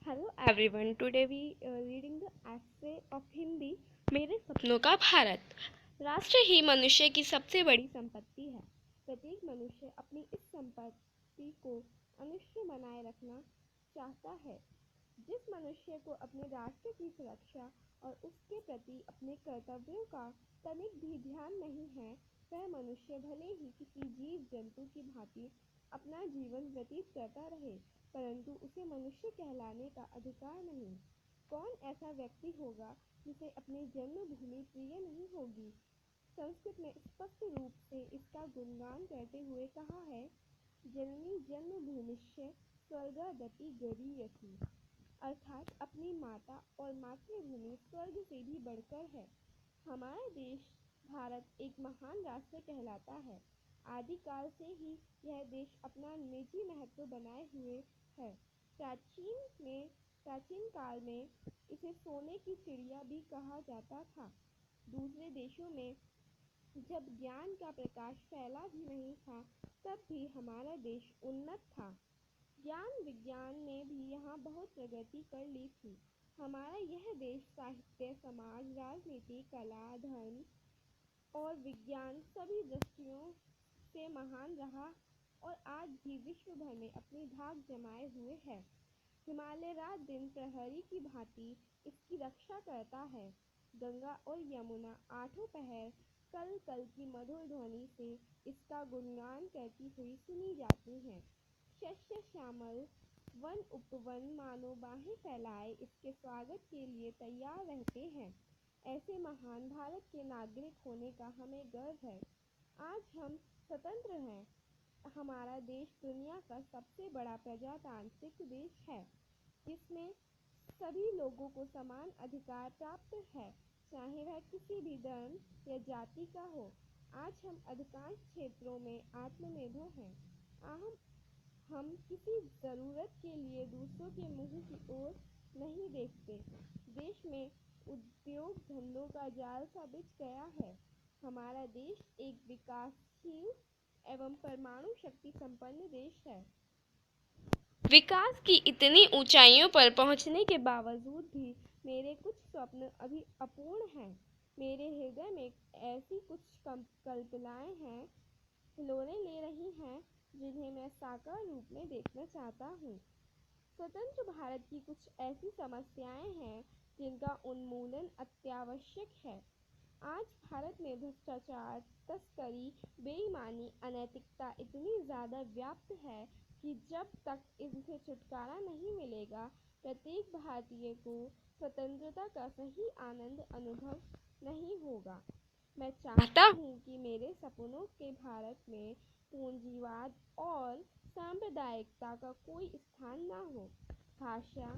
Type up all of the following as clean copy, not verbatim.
Hello everyone. Today we reading the essay of Hindi मेरे सपनों का भारत। राष्ट्र ही मनुष्य की सबसे बड़ी संपत्ति है। प्रत्येक मनुष्य अपनी इस संपत्ति को अनुष्य बनाए रखना चाहता है। जिस मनुष्य को अपने राष्ट्र की सुरक्षा और उसके प्रति अपने कर्तव्यों का तनिक भी ध्यान नहीं है, वह मनुष्य भले ही किसी जीव जंतु की भांति अपना जीवन व्यतीत करता रहे, परंतु उसे मनुष्य कहलाने का अधिकार नहीं। कौन ऐसा व्यक्ति होगा जिसे अपनी जन्मभूमि प्रिय नहीं होगी? संस्कृत में स्पष्ट रूप से इसका गुणगान करते हुए कहा है, जननी जन्मभूमिश्च स्वर्गादपि गरीयसी, अर्थात अपनी माता और मातृभूमि स्वर्ग से भी बढ़कर है। हमारा देश भारत एक महान राष्ट्र कहलाता है। आदिकाल से ही यह देश अपना निजी महत्व बनाए हुए है। प्राचीन काल में इसे सोने की चिड़िया भी कहा जाता था। दूसरे देशों में जब ज्ञान का प्रकाश फैला भी नहीं था, तब भी हमारा देश उन्नत था। ज्ञान विज्ञान ने भी यहाँ बहुत प्रगति कर ली थी। हमारा यह देश साहित्य, समाज, राजनीति, कला, धर्म और विज्ञान सभी दृष्टियों से महान रहा और आज भी विश्व भर में अपनी धाक जमाए हुए है। हिमालय रात दिन प्रहरी की भांति इसकी रक्षा करता है। गंगा और यमुना आठों पहर कल कल की मधुर ध्वनि से इसका गुणगान करती हुई सुनी जाती हैं। शस्य श्यामल वन उपवन मानो बाहें फैलाए इसके स्वागत के लिए तैयार रहते हैं। ऐसे महान भारत के नागरिक होने का हमें गर्व है। आज हम स्वतंत्र हैं। हमारा देश दुनिया का सबसे बड़ा प्रजातांत्रिक देश है, जिसमें सभी लोगों को समान अधिकार प्राप्त है, चाहे वह किसी भी धर्म या जाति का हो। आज हम अधिकांश क्षेत्रों में आत्मनिर्भर हैं। हम किसी ज़रूरत के लिए दूसरों के मुंह की ओर नहीं देखते। देश में उद्योग धंधों का जाल सा बिछ गया है। हमारा देश एक विकासशील एवं परमाणु शक्ति संपन्न देश है। विकास की इतनी ऊंचाइयों पर पहुंचने के बावजूद भी मेरे कुछ स्वप्न अभी अपूर्ण हैं। मेरे हृदय में ऐसी कुछ कल्पनाएं हैं, हिलोरें ले रही हैं, जिन्हें मैं साकार रूप में देखना चाहता हूँ। स्वतंत्र भारत की कुछ ऐसी समस्याएं हैं जिनका उन्मूलन अत्यावश्यक है। आज भारत में भ्रष्टाचार, तस्करी, बेईमानी, अनैतिकता इतनी ज़्यादा व्याप्त है कि जब तक इनसे छुटकारा नहीं मिलेगा, प्रत्येक भारतीय को स्वतंत्रता का सही आनंद अनुभव नहीं होगा। मैं चाहता हूँ कि मेरे सपनों के भारत में पूंजीवाद और सांप्रदायिकता का कोई स्थान न हो। भाषा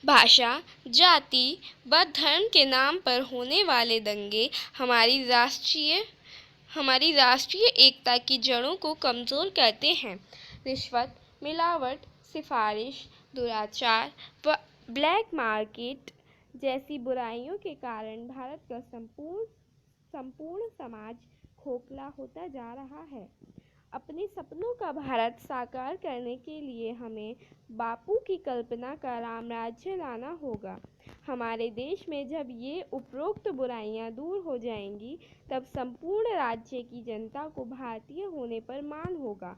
भाषा, जाति व धर्म के नाम पर होने वाले दंगे हमारी राष्ट्रीय एकता की जड़ों को कमज़ोर करते हैं। रिश्वत, मिलावट, सिफारिश, दुराचार व ब्लैक मार्केट जैसी बुराइयों के कारण भारत का संपूर्ण समाज खोखला होता जा रहा है। अपने सपनों का भारत साकार करने के लिए हमें बापू की कल्पना का रामराज्य लाना होगा। हमारे देश में जब ये उपरोक्त बुराइयां दूर हो जाएंगी, तब संपूर्ण राज्य की जनता को भारतीय होने पर मान होगा।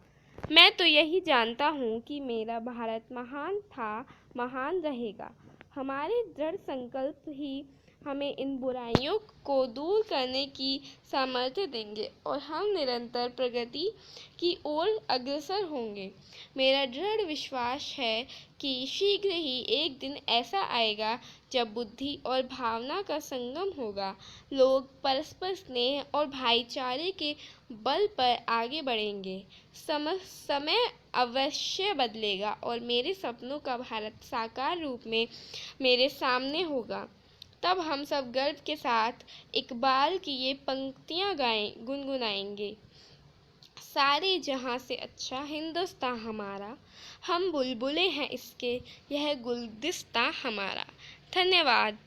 मैं तो यही जानता हूँ कि मेरा भारत महान था, महान रहेगा। हमारे दृढ़ संकल्प ही हमें इन बुराइयों को दूर करने की सामर्थ्य देंगे और हम निरंतर प्रगति की ओर अग्रसर होंगे। मेरा दृढ़ विश्वास है कि शीघ्र ही एक दिन ऐसा आएगा जब बुद्धि और भावना का संगम होगा। लोग परस्पर स्नेह और भाईचारे के बल पर आगे बढ़ेंगे। समय अवश्य बदलेगा और मेरे सपनों का भारत साकार रूप में मेरे सामने होगा। तब हम सब गर्व के साथ इकबाल की ये पंक्तियाँ गुनगुनाएंगे। सारे जहाँ से अच्छा हिंदुस्तान हमारा, हम बुलबुलें हैं इसके, यह गुलदिस्ता हमारा। धन्यवाद।